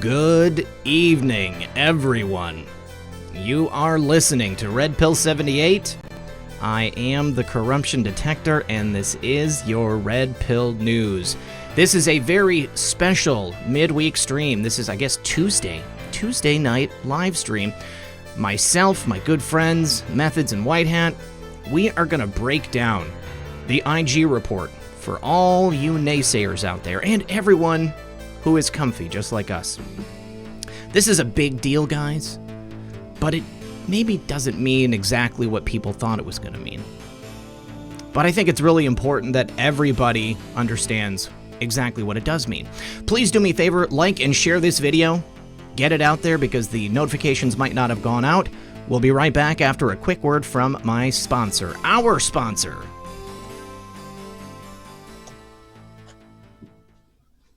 Good evening, everyone. You are listening to RedPill78. I am the corruption detector, and this is your Red Pill News. This is a very special midweek stream. This is, I guess, Tuesday night live stream. Myself, my good friends, Methods and Whitehat, we are going to break down the IG report for all you naysayers out there and everyone who is comfy just like us. This is a big deal, guys, but it maybe doesn't mean exactly what people thought it was going to mean. But I think it's really important that everybody understands exactly what it does mean. Please do me a favor, like and share this video. Get it out there because the notifications might not have gone out. We'll be right back after a quick word from my sponsor, our sponsor.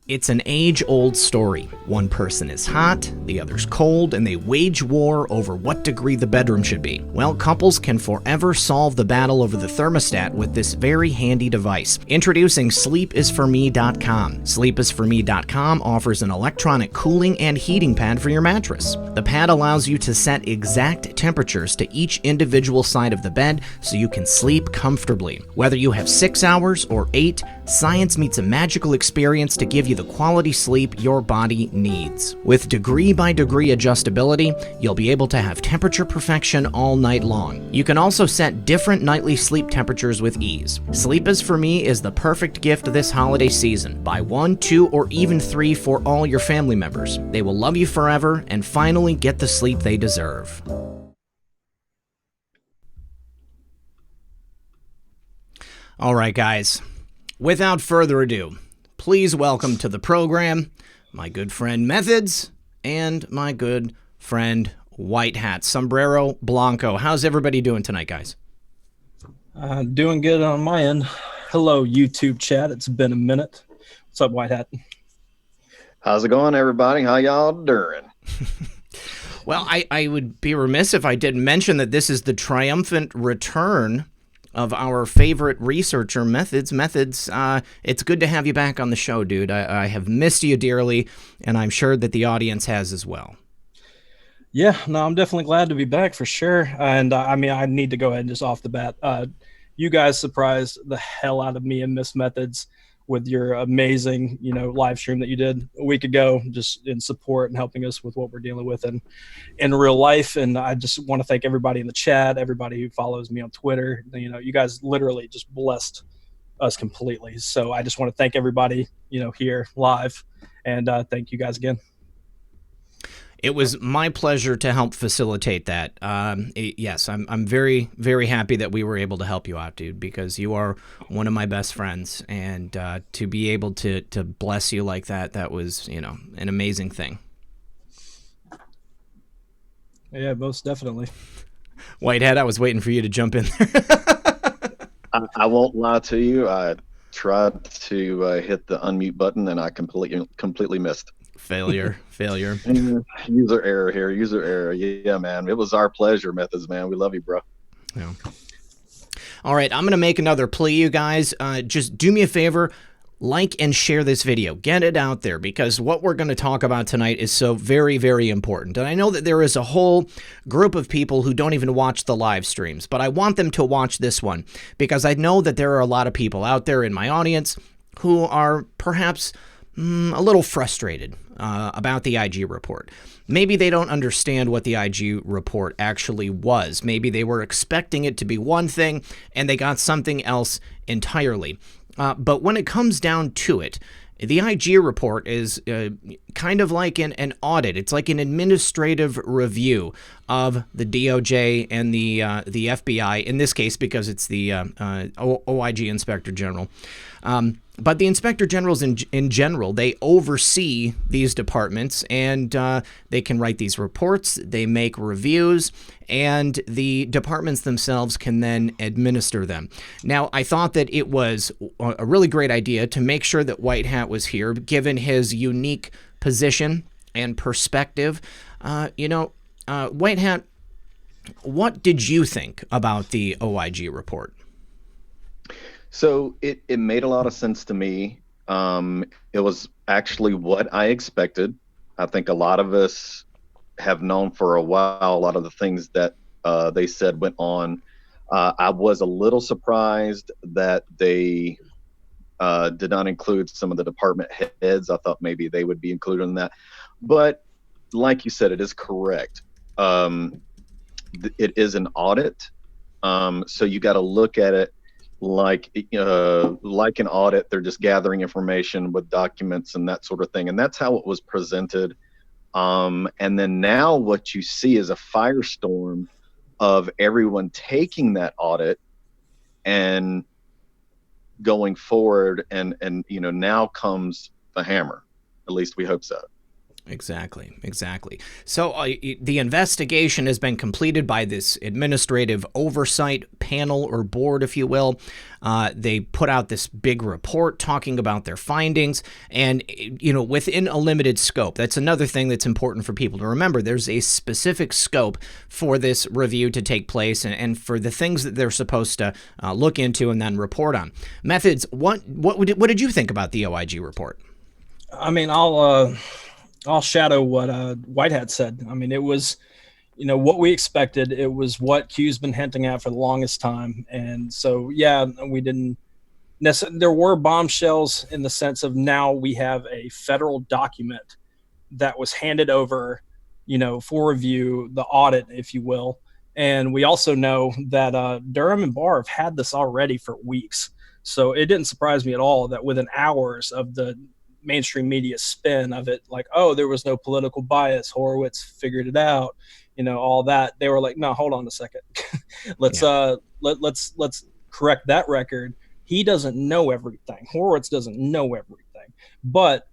It's an age-old story. One person is hot, the other's cold, and they wage war over what degree the bedroom should be. Well, couples can forever solve the battle over the thermostat with this very handy device. Introducing SleepisForMe.com. SleepisForMe.com offers an electronic cooling and heating pad for your mattress. The pad allows you to set exact temperatures to each individual side of the bed so you can sleep comfortably. Whether you have 6 hours or 8, science meets a magical experience to give you the quality sleep your body needs. With degree-by-degree adjustability, you'll be able to have temperature perfection all night long. You can also set different nightly sleep temperatures with ease. Sleep is for Me is the perfect gift this holiday season. Buy 1, 2, or even 3 for all your family members. They will love you forever and finally get the sleep they deserve. All right, guys. Without further ado, please welcome to the program my good friend Methods and my good friend Whitehat, Sombrero Blanco. How's everybody doing tonight, guys? Doing good on my end. Hello, YouTube chat. It's been a minute. What's up, Whitehat? How's it going, everybody? How y'all doing? Well, I would be remiss if I didn't mention that this is the triumphant return of our favorite researcher, Methods. Methods, it's good to have you back on the show, dude. I have missed you dearly, and I'm sure that the audience has as well. Yeah, no, I'm definitely glad to be back for sure. And I mean, I need to go ahead and just off the bat. You guys surprised the hell out of me and Miss Methods with your amazing, live stream that you did a week ago, just in support and helping us with what we're dealing with in real life. And I just want to thank everybody in the chat, everybody who follows me on Twitter. You guys literally just blessed us completely. So I just want to thank everybody, here live, and thank you guys again. It was my pleasure to help facilitate that. Yes, I'm very, very happy that we were able to help you out, dude, because you are one of my best friends. And to be able to bless you like that was, an amazing thing. Yeah, most definitely. Whitehead, I was waiting for you to jump in there. I won't lie to you. I tried to hit the unmute button, and I completely missed. Failure. User error here. User error. Yeah, man. It was our pleasure, Methods, man. We love you, bro. Yeah. All right, I'm going to make another plea, you guys. Just do me a favor. Like and share this video. Get it out there, because what we're going to talk about tonight is so very, very important. And I know that there is a whole group of people who don't even watch the live streams, but I want them to watch this one, because I know that there are a lot of people out there in my audience who are perhaps a little frustrated about the IG report. Maybe they don't understand what the IG report actually was. Maybe they were expecting it to be one thing and they got something else entirely. But when it comes down to it, the IG report is kind of like an audit. It's like an administrative review of the DOJ and the FBI, in this case because it's the OIG Inspector General. But the inspector generals in general, they oversee these departments, and they can write these reports, they make reviews, and the departments themselves can then administer them. Now, I thought that it was a really great idea to make sure that Whitehat was here, given his unique position and perspective. Whitehat, what did you think about the OIG report? So it made a lot of sense to me. It was actually what I expected. I think a lot of us have known for a while a lot of the things that they said went on. I was a little surprised that they did not include some of the department heads. I thought maybe they would be included in that. But like you said, it is correct. It is an audit. So you got to look at it like an audit. They're just gathering information with documents and that sort of thing. And that's how it was presented. And then now what you see is a firestorm of everyone taking that audit and going forward. And now comes the hammer. At least we hope so. Exactly. So the investigation has been completed by this administrative oversight panel or board, if you will. They put out this big report talking about their findings and, within a limited scope. That's another thing that's important for people to remember. There's a specific scope for this review to take place and for the things that they're supposed to look into and then report on. Methods, what did you think about the OIG report? I mean, I'll shadow what WHITEHAT said. I mean, it was, what we expected. It was what Q's been hinting at for the longest time. And so, yeah, we didn't necessarily, there were bombshells in the sense of now we have a federal document that was handed over, for review, the audit, if you will. And we also know that Durham and Barr have had this already for weeks. So it didn't surprise me at all that within hours of the mainstream media spin of it, like, oh, there was no political bias, Horowitz figured it out, all that, they were like, no, hold on a second. let's correct that record. He doesn't know everything. Horowitz doesn't know everything. But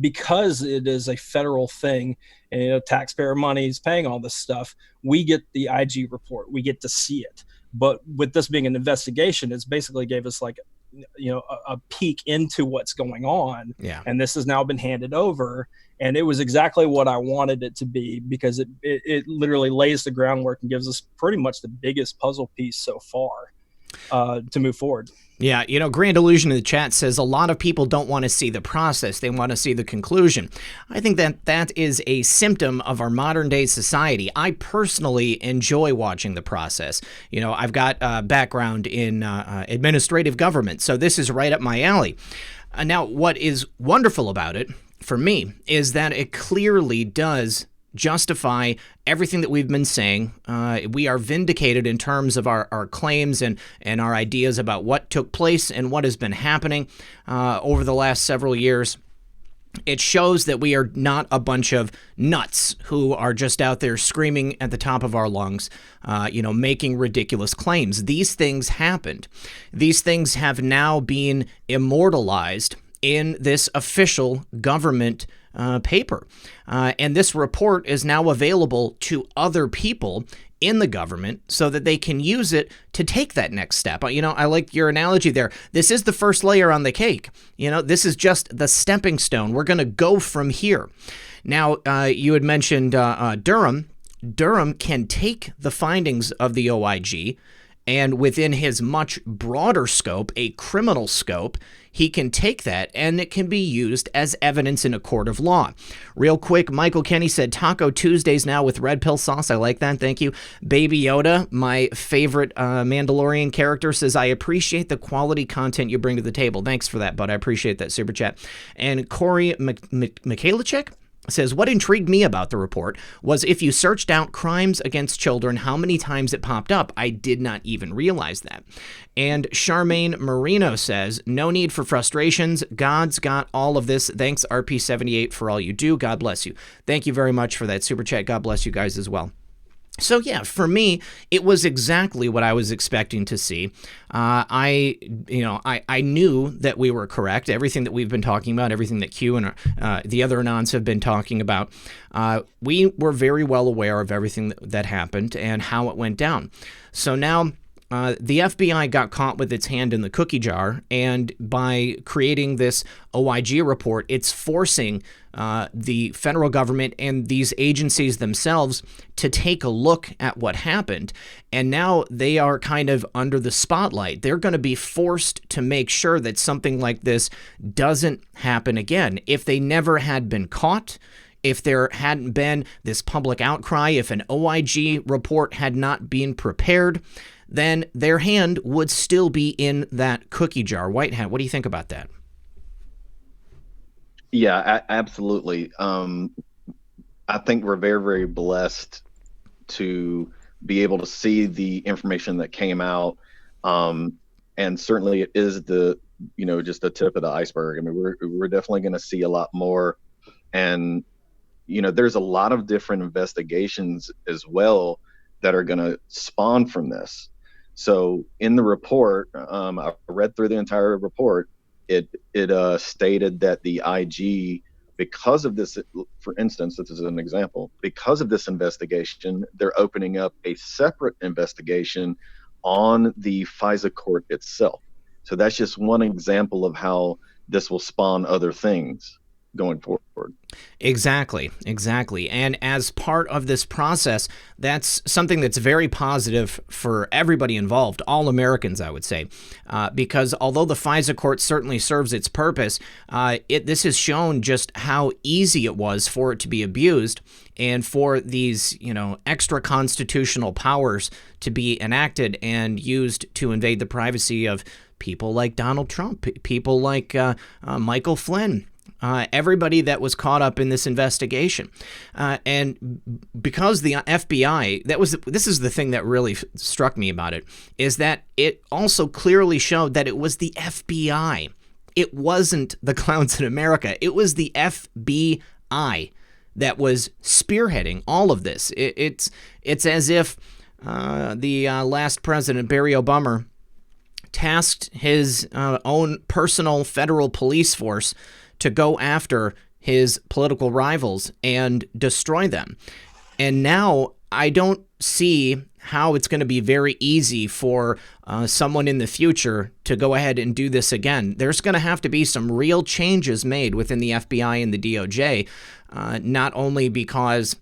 because it is a federal thing and taxpayer money is paying all this stuff, we get the IG report, we get to see it. But with this being an investigation, it's basically gave us like a peek into what's going on. Yeah. And this has now been handed over. And it was exactly what I wanted it to be, because it literally lays the groundwork and gives us pretty much the biggest puzzle piece so far to move forward. Yeah, Grand Illusion in the chat says a lot of people don't want to see the process. They want to see the conclusion. I think that is a symptom of our modern day society. I personally enjoy watching the process. I've got a background in administrative government, so this is right up my alley. Now, what is wonderful about it, for me, is that it clearly does justify everything that we've been saying. We are vindicated in terms of our claims and our ideas about what took place and what has been happening over the last several years. It shows that we are not a bunch of nuts who are just out there screaming at the top of our lungs, making ridiculous claims. These things happened. These things have now been immortalized in this official government paper. And this report is now available to other people in the government so that they can use it to take that next step. I like your analogy there. This is the first layer on the cake. This is just the stepping stone. We're going to go from here. Now, you had mentioned Durham. Durham can take the findings of the OIG and within his much broader scope, a criminal scope, he can take that and it can be used as evidence in a court of law. Real quick, Michael Kenny said, Taco Tuesdays now with red pill sauce. I like that. Thank you. Baby Yoda, my favorite Mandalorian character, says, I appreciate the quality content you bring to the table. Thanks for that, bud. I appreciate that super chat. And Corey Mikhailicek says, what intrigued me about the report was if you searched out crimes against children, how many times it popped up. I did not even realize that. And Charmaine Marino says, no need for frustrations. God's got all of this. Thanks, RP78, for all you do. God bless you. Thank you very much for that super chat. God bless you guys as well. So yeah, for me, it was exactly what I was expecting to see. I knew that we were correct. Everything that we've been talking about, everything that Q and the other Anons have been talking about, we were very well aware of everything that happened and how it went down. So now the FBI got caught with its hand in the cookie jar, and by creating this OIG report, it's forcing the federal government and these agencies themselves to take a look at what happened. And now they are kind of under the spotlight. They're going to be forced to make sure that something like this doesn't happen again. If they never had been caught, if there hadn't been this public outcry, if an OIG report had not been prepared, then their hand would still be in that cookie jar. Whitehat, what do you think about that? Yeah, absolutely. I think we're very, very blessed to be able to see the information that came out. And certainly it is just the tip of the iceberg. I mean, we're definitely going to see a lot more. And, there's a lot of different investigations as well that are going to spawn from this. So in the report, I read through the entire report. It stated that the IG, because of this, for instance, this is an example, because of this investigation, they're opening up a separate investigation on the FISA court itself. So that's just one example of how this will spawn other things going forward. Exactly. And as part of this process, that's something that's very positive for everybody involved, all Americans, I would say, because although the FISA court certainly serves its purpose, this has shown just how easy it was for it to be abused and for these, extra constitutional powers to be enacted and used to invade the privacy of people like Donald Trump, people like Michael Flynn, everybody that was caught up in this investigation. And because the FBI, this is the thing that really struck me about it, is that it also clearly showed that it was the FBI. It wasn't the clowns in America. It was the FBI that was spearheading all of this. It's as if the last president, Barry Obama, tasked his own personal federal police force to go after his political rivals and destroy them. And now I don't see how it's going to be very easy for someone in the future to go ahead and do this again. There's going to have to be some real changes made within the FBI and the DOJ, not only because,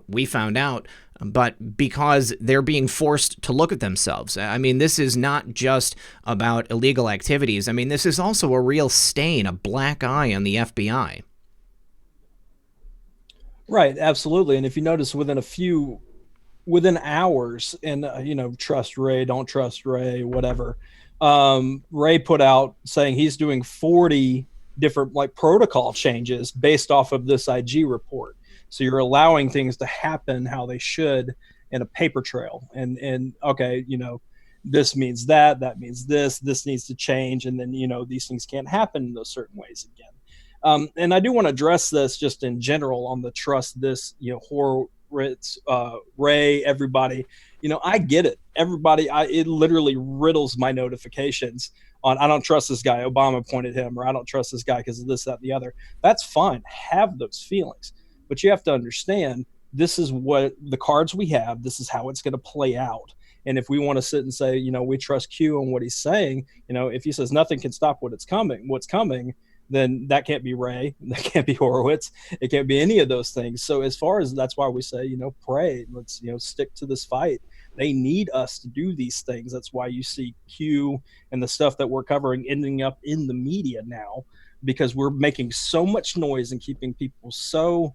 we found out, but because they're being forced to look at themselves. I mean, this is not just about illegal activities. I mean, this is also a real stain, a black eye on the FBI. Right, absolutely. And if you notice, within hours, and trust Ray, don't trust Ray, whatever. Ray put out saying he's doing 40 different protocol changes based off of this IG report. So you're allowing things to happen how they should in a paper trail. And okay, this means that means this needs to change. And then, these things can't happen in those certain ways again. And I do want to address this just in general on the trust this, Horowitz, Ray, everybody, I get it. Everybody, it literally riddles my notifications on, I don't trust this guy, Obama appointed him, or I don't trust this guy because of this, that, and the other. That's fine. Have those feelings. But you have to understand, this is what the cards we have. This is how it's going to play out. And if we want to sit and say, we trust Q and what he's saying, if he says nothing can stop what's coming, then that can't be Ray. That can't be Horowitz. It can't be any of those things. So as far as that's why we say, pray. Let's, stick to this fight. They need us to do these things. That's why you see Q and the stuff that we're covering ending up in the media now, because we're making so much noise and keeping people so,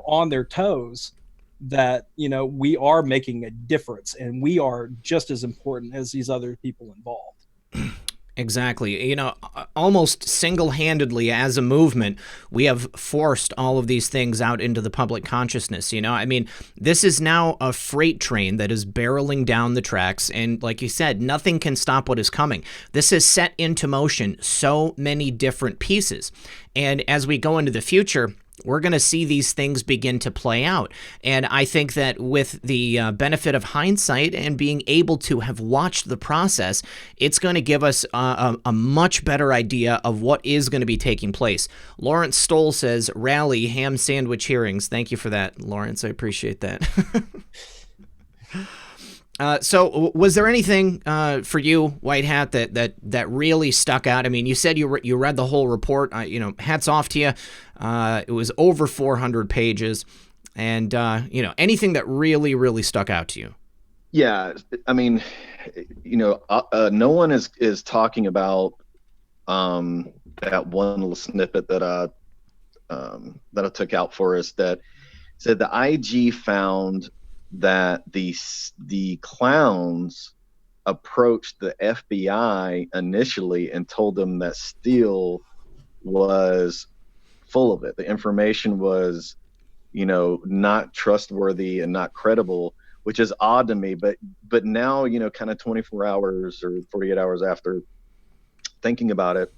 on their toes that, we are making a difference, and we are just as important as these other people involved. Exactly. Almost single-handedly as a movement, we have forced all of these things out into the public consciousness. I mean, this is now a freight train that is barreling down the tracks. And like you said, nothing can stop what is coming. This has set into motion so many different pieces. And as we go into the future, we're going to see these things begin to play out. And I think that with the benefit of hindsight and being able to have watched the process, it's going to give us a much better idea of what is going to be taking place. Lawrence Stoll says, rally, ham sandwich hearings. Thank you for that, Lawrence. I appreciate that. So was there anything for you, White Hat, that really stuck out? I mean, you said you read the whole report. Hats off to you. It was over 400 pages. And, anything that really, really stuck out to you? Yeah. I mean, no one is talking about that one little snippet that that I took out for us that said the IG found that the clowns approached the FBI initially and told them that steel was full of it. The information was, not trustworthy and not credible, which is odd to me. But now, kind of 24 hours or 48 hours after thinking about it,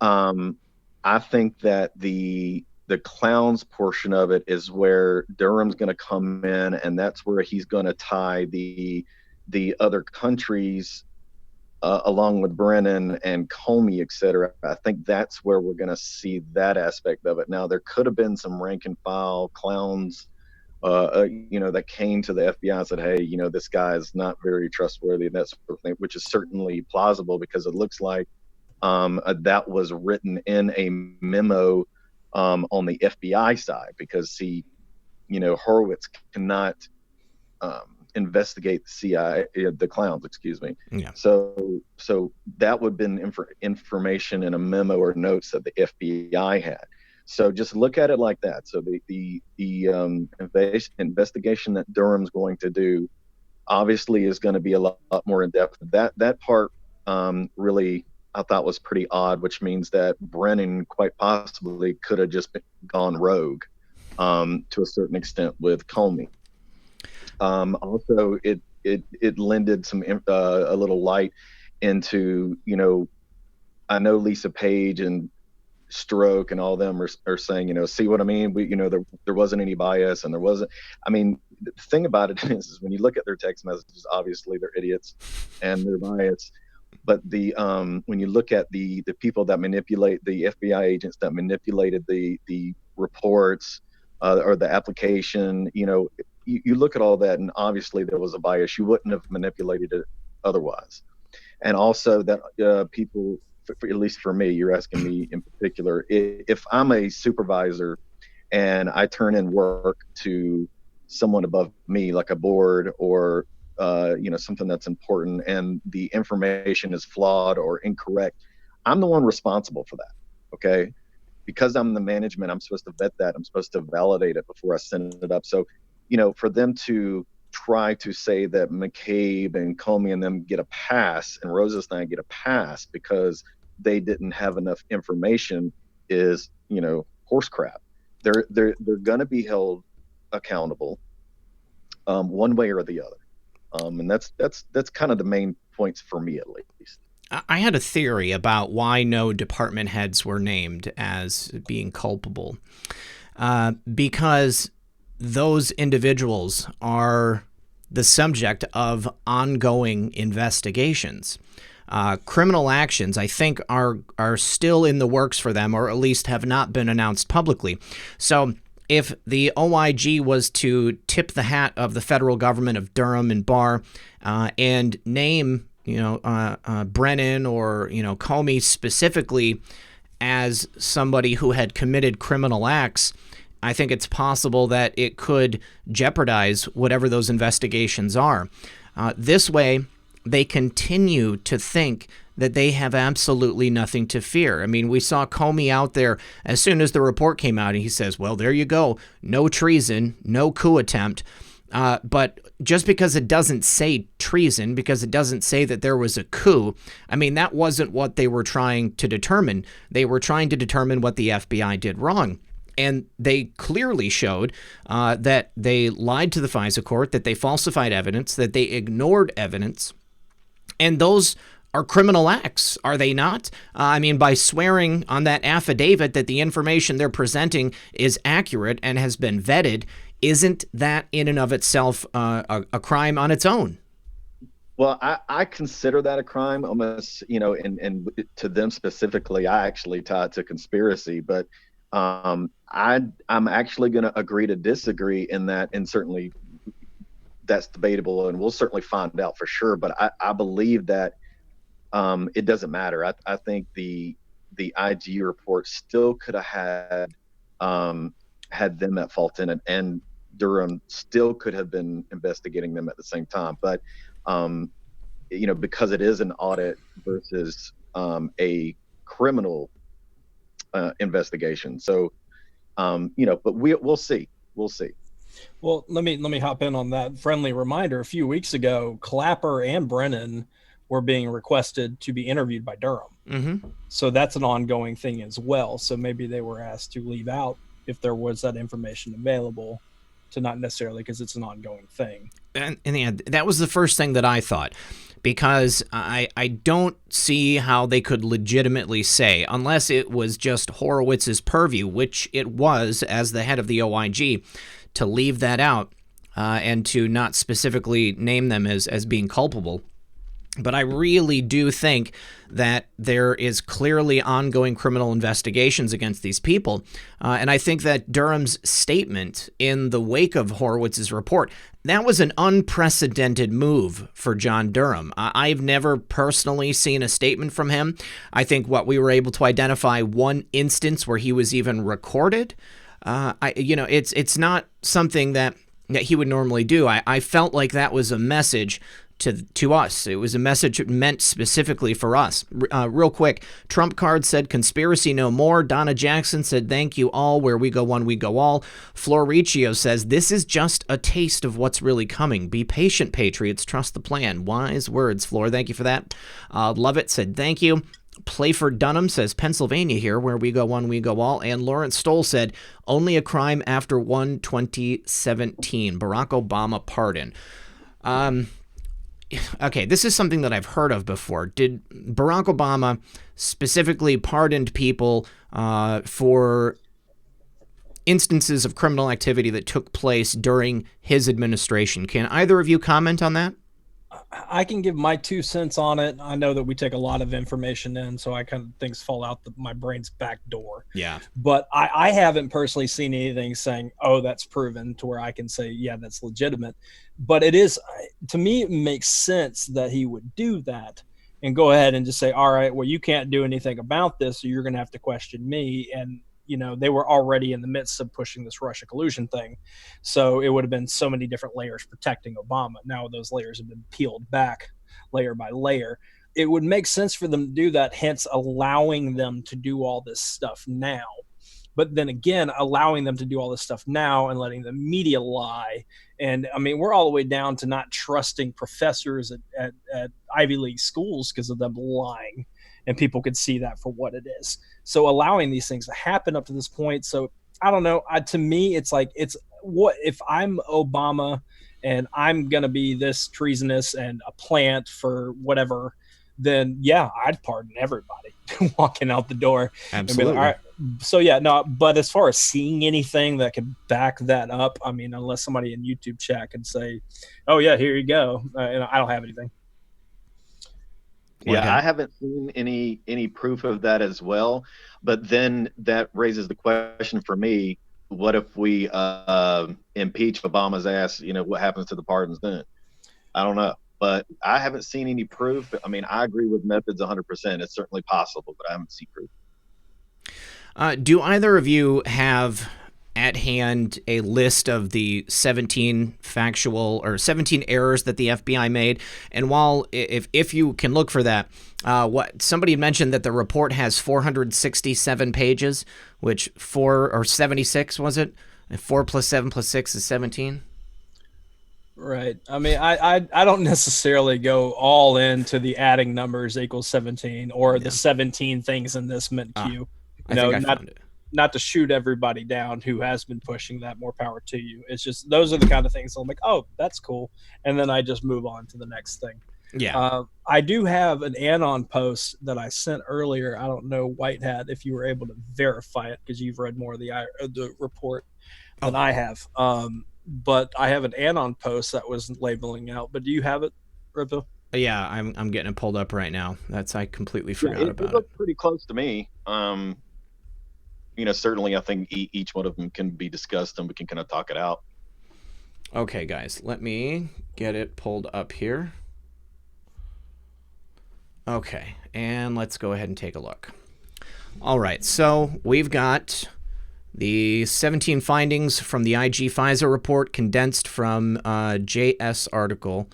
I think that the clowns portion of it is where Durham's going to come in, and that's where he's going to tie the other countries along with Brennan and Comey, et cetera. I think that's where we're going to see that aspect of it. Now, there could have been some rank and file clowns, that came to the FBI and said, hey, this guy is not very trustworthy, and that sort of thing, which is certainly plausible because it looks like that was written in a memo on the FBI side, because Horowitz cannot investigate the CIA, the clowns, excuse me. Yeah. So that would have been information in a memo or notes that the FBI had. So just look at it like that. So the investigation that Durham's going to do obviously is going to be a lot more in depth. That part really I thought was pretty odd, which means that Brennan quite possibly could have just gone rogue to a certain extent with Comey. Also, it lended some a little light into, I know Lisa Page and Stroke and all of them are saying, see what I mean? There wasn't any bias, and there wasn't. I mean, the thing about it is when you look at their text messages, obviously they're idiots and they're biased. But when you look at the people that manipulate, the FBI agents that manipulated the reports or the application, you look at all that, and obviously there was a bias. You wouldn't have manipulated it otherwise. And also that people, at least for me, you're asking me in particular, if I'm a supervisor and I turn in work to someone above me, like a board or something that's important, and the information is flawed or incorrect, I'm the one responsible for that. Okay. Because I'm the management, I'm supposed to vet that. I'm supposed to validate it before I send it up. So, for them to try to say that McCabe and Comey and them get a pass and Rosenstein get a pass because they didn't have enough information is, horse crap. They're going to be held accountable one way or the other. And that's kind of the main points for me, at least. I had a theory about why no department heads were named as being culpable, because those individuals are the subject of ongoing investigations. Criminal actions, I think, are still in the works for them, or at least have not been announced publicly. So if the OIG was to tip the hat of the federal government of Durham and Barr and name, Brennan or, Comey specifically as somebody who had committed criminal acts, I think it's possible that it could jeopardize whatever those investigations are. This way, they continue to think that they have absolutely nothing to fear. I mean, we saw Comey out there as soon as the report came out, and he says, well, there you go. No treason, no coup attempt. But just because it doesn't say treason, because it doesn't say that there was a coup, I mean, that wasn't what they were trying to determine. They were trying to determine what the FBI did wrong. And they clearly showed that they lied to the FISA court, that they falsified evidence, that they ignored evidence. And those are criminal acts, are they not? I mean, by swearing on that affidavit that the information they're presenting is accurate and has been vetted, isn't that in and of itself a crime on its own? Well, I consider that a crime almost, and to them specifically, I actually tie it to conspiracy. But I'm actually going to agree to disagree in that, and certainly that's debatable, and we'll certainly find out for sure. But I believe that it doesn't matter. I think the IG report still could have had them at fault in it, and Durham still could have been investigating them at the same time. But because it is an audit versus a criminal investigation, so But we'll see. We'll see. Well, let me hop in on that friendly reminder. A few weeks ago, Clapper and Brennan were being requested to be interviewed by Durham. Mm-hmm. So that's an ongoing thing as well. So maybe they were asked to leave out if there was that information available, to not necessarily because it's an ongoing thing. And yeah, that was the first thing that I thought, because I don't see how they could legitimately say, unless it was just Horowitz's purview, which it was as the head of the OIG, to leave that out and to not specifically name them as being culpable. But I really do think that there is clearly ongoing criminal investigations against these people. And I think that Durham's statement in the wake of Horowitz's report, that was an unprecedented move for John Durham. I've never personally seen a statement from him. I think we were able to identify one instance where he was even recorded. It's not something that he would normally do. I felt like that was a message to us. It was a message meant specifically for us. Real quick, Trump Card said, conspiracy no more. Donna Jackson said, thank you all. Where we go one, we go all. Floricchio says, this is just a taste of what's really coming. Be patient, patriots. Trust the plan. Wise words, Flor. Thank you for that. Love it said, thank you. Playford Dunham says, Pennsylvania here, where we go one, we go all. And Lawrence Stoll said, only a crime after 1/2017. Barack Obama pardon. Okay, this is something that I've heard of before. Did Barack Obama specifically pardoned people for instances of criminal activity that took place during his administration? Can either of you comment on that? I can give my 2 cents on it. I know that we take a lot of information in, so I kind of things fall out my brain's back door. Yeah. But I haven't personally seen anything saying, oh, that's proven, to where I can say, yeah, that's legitimate. But it is, to me, it makes sense that he would do that and go ahead and just say, all right, well, you can't do anything about this, so you're going to have to question me. And they were already in the midst of pushing this Russia collusion thing. So it would have been so many different layers protecting Obama. Now those layers have been peeled back layer by layer. It would make sense for them to do that, hence allowing them to do all this stuff now. But then again, allowing them to do all this stuff now and letting the media lie. And I mean, we're all the way down to not trusting professors at Ivy League schools because of them lying. And people could see that for what it is. So allowing these things to happen up to this point. So I don't know. To me, it's like, what if I'm Obama and I'm going to be this treasonous and a plant for whatever, then yeah, I'd pardon everybody walking out the door. Absolutely. And be like, all right. So yeah, no, but as far as seeing anything that could back that up, I mean, unless somebody in YouTube chat can say, oh yeah, here you go. And I don't have anything. Yeah, okay. I haven't seen any proof of that as well. But then that raises the question for me, what if we impeach Obama's ass, what happens to the pardons then? I don't know. But I haven't seen any proof. I mean, I agree with Methods 100%. It's certainly possible, but I haven't seen proof. Do either of you have at hand a list of the 17 errors that the FBI made? And while if you can look for that, what somebody had mentioned that the report has 467 pages, which 76 was it? 4 + 7 + 6 is 17. Right. I mean, I don't necessarily go all into the adding numbers equals 17 or the 17 things in this meant Q. I think I found it. Not to shoot everybody down who has been pushing that, more power to you. It's just, those are the kind of things I'm like, oh, that's cool. And then I just move on to the next thing. Yeah. I do have an Anon post that I sent earlier. I don't know, Whitehat, if you were able to verify it because you've read more of the report than I have. But I have an Anon post that was labeling out. But do you have it, RedPill? Yeah, I'm getting it pulled up right now. I completely forgot about it. It looked pretty close to me. Certainly I think each one of them can be discussed and we can kind of talk it out. Okay, guys, let me get it pulled up here. Okay, and let's go ahead and take a look. All right, so we've got the 17 findings from the IG FISA report condensed from JS article.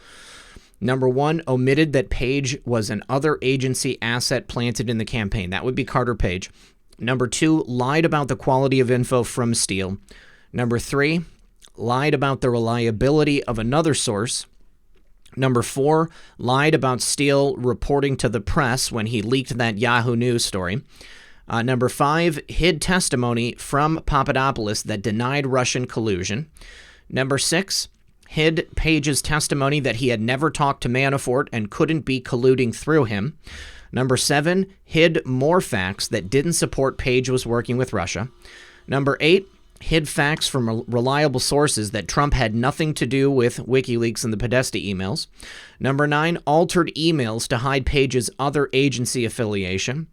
Number 1, omitted that Page was an other agency asset planted in the campaign. That would be Carter Page. Number 2, lied about the quality of info from Steele. Number 3, lied about the reliability of another source. Number 4, lied about Steele reporting to the press when he leaked that Yahoo News story. Number 5, hid testimony from Papadopoulos that denied Russian collusion. Number 6, hid Page's testimony that he had never talked to Manafort and couldn't be colluding through him. Number 7, hid more facts that didn't support Page was working with Russia. Number 8, hid facts from reliable sources that Trump had nothing to do with WikiLeaks and the Podesta emails. Number 9, altered emails to hide Page's other agency affiliation.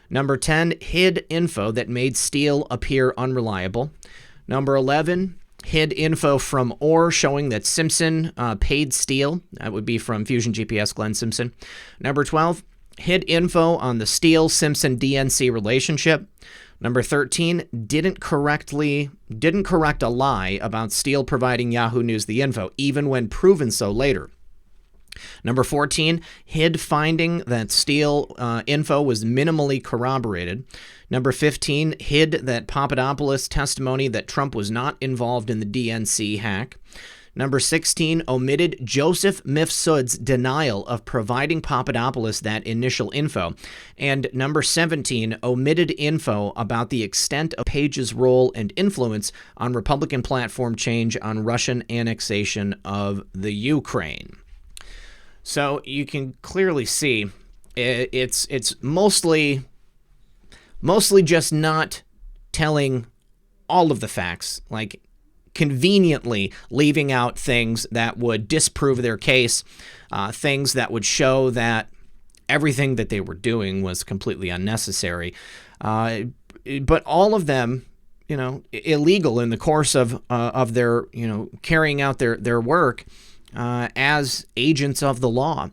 Number 10, hid info that made Steele appear unreliable. Number 11, hid info from Orr showing that Simpson paid Steele. That would be from Fusion GPS Glenn Simpson. Number 12, hid info on the Steele-Simpson DNC relationship. Number 13, didn't correct a lie about Steele providing Yahoo News the info, even when proven so later. Number 14, hid finding that Steele info was minimally corroborated. Number 15, hid that Papadopoulos testimony that Trump was not involved in the DNC hack. Number 16, omitted Joseph Mifsud's denial of providing Papadopoulos that initial info. And number 17, omitted info about the extent of Page's role and influence on Republican platform change on Russian annexation of the Ukraine. So you can clearly see it's mostly just not telling all of the facts, like conveniently leaving out things that would disprove their case, things that would show that everything that they were doing was completely unnecessary. But all of them, illegal in the course of their, carrying out their work as agents of the law.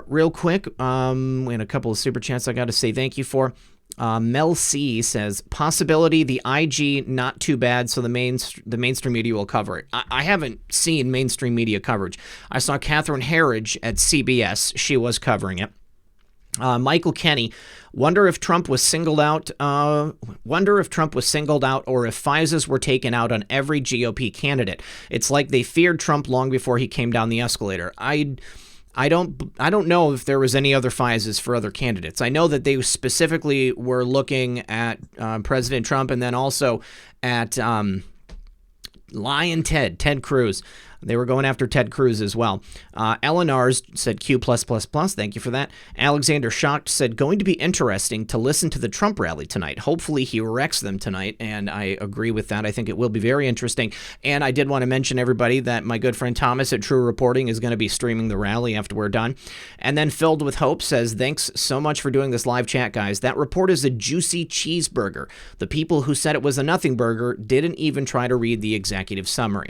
Real quick, we had a couple of super chats I got to say thank you for. Mel C says, possibility the IG not too bad, so the mainstream media will cover it. I haven't seen mainstream media coverage. I saw Catherine Herridge at CBS. She was covering it. Michael Kenny, wonder if Trump was singled out, or if FISAs were taken out on every GOP candidate. It's like they feared Trump long before he came down the escalator. I don't know if there was any other FISAs for other candidates. I know that they specifically were looking at President Trump and then also at Lion Ted Cruz. They were going after Ted Cruz as well. Eleanor's said Q+++. Thank you for that. Alexander Shocked said, going to be interesting to listen to the Trump rally tonight. Hopefully he wrecks them tonight, and I agree with that. I think it will be very interesting. And I did want to mention, everybody, that my good friend Thomas at True Reporting is going to be streaming the rally after we're done. And then Filled with Hope says, thanks so much for doing this live chat, guys. That report is a juicy cheeseburger. The people who said it was a nothing burger didn't even try to read the executive summary.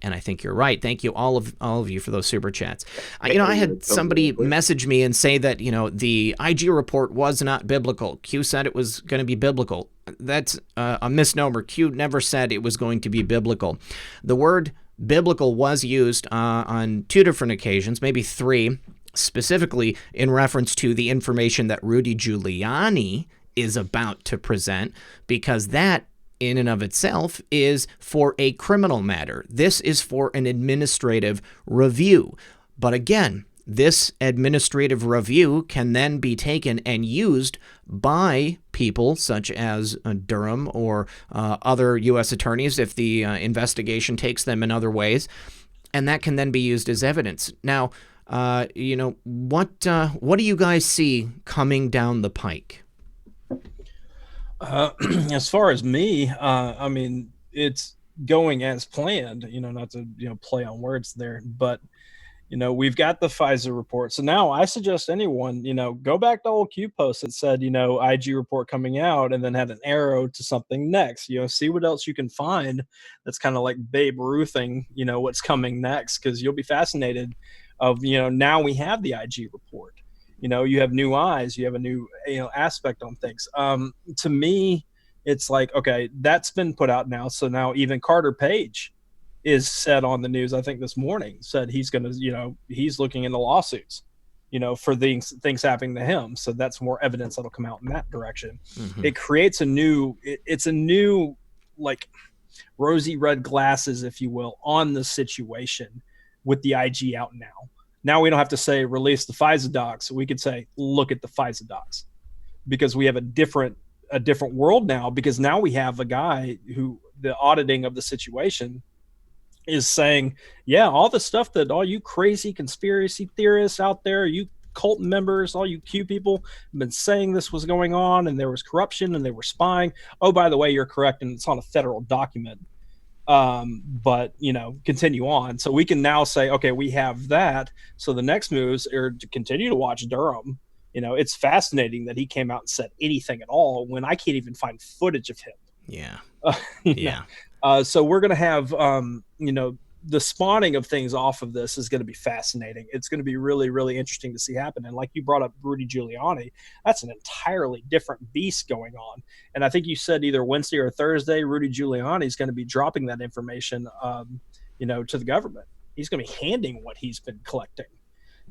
And I think you're right. Thank you, all of you, for those super chats. I had somebody message me and say that, the IG report was not biblical. Q said it was going to be biblical. That's a misnomer. Q never said it was going to be biblical. The word biblical was used on 2 different occasions, maybe 3, specifically in reference to the information that Rudy Giuliani is about to present, because that in and of itself is for a criminal matter. This is for an administrative review. But again, this administrative review can then be taken and used by people such as Durham or other U.S. attorneys if the investigation takes them in other ways, and that can then be used as evidence. Now, what do you guys see coming down the pike? As far as me, I mean, it's going as planned, not to, play on words there, but, we've got the FISA report. So now I suggest anyone, go back to old Q posts that said, IG report coming out, and then had an arrow to something next, see what else you can find. That's kind of like Babe Ruthing, what's coming next, because you'll be fascinated of, now we have the IG report. You have new eyes, you have a new, aspect on things. To me, it's like, okay, that's been put out now. So now even Carter Page is said on the news, I think this morning, said he's going to, he's looking into lawsuits, for things happening to him. So that's more evidence that'll come out in that direction. Mhm. It creates it's a new, like, rosy red glasses, if you will, on the situation with the IG out now. Now we don't have to say release the FISA docs. We could say look at the FISA docs, because we have a different world now, because now we have a guy who the auditing of the situation is saying, yeah, all the stuff that all you crazy conspiracy theorists out there, you cult members, all you Q people have been saying this was going on, and there was corruption and they were spying. Oh, by the way, you're correct, and it's on a federal document. But continue on. So we can now say, okay, we have that. So the next moves are to continue to watch Durham. It's fascinating that he came out and said anything at all when I can't even find footage of him. Yeah. Yeah. So we're going to have, the spawning of things off of this is going to be fascinating. It's going to be really, really interesting to see happen. And like you brought up Rudy Giuliani, that's an entirely different beast going on. And I think you said either Wednesday or Thursday, Rudy Giuliani is going to be dropping that information, to the government. He's going to be handing what he's been collecting.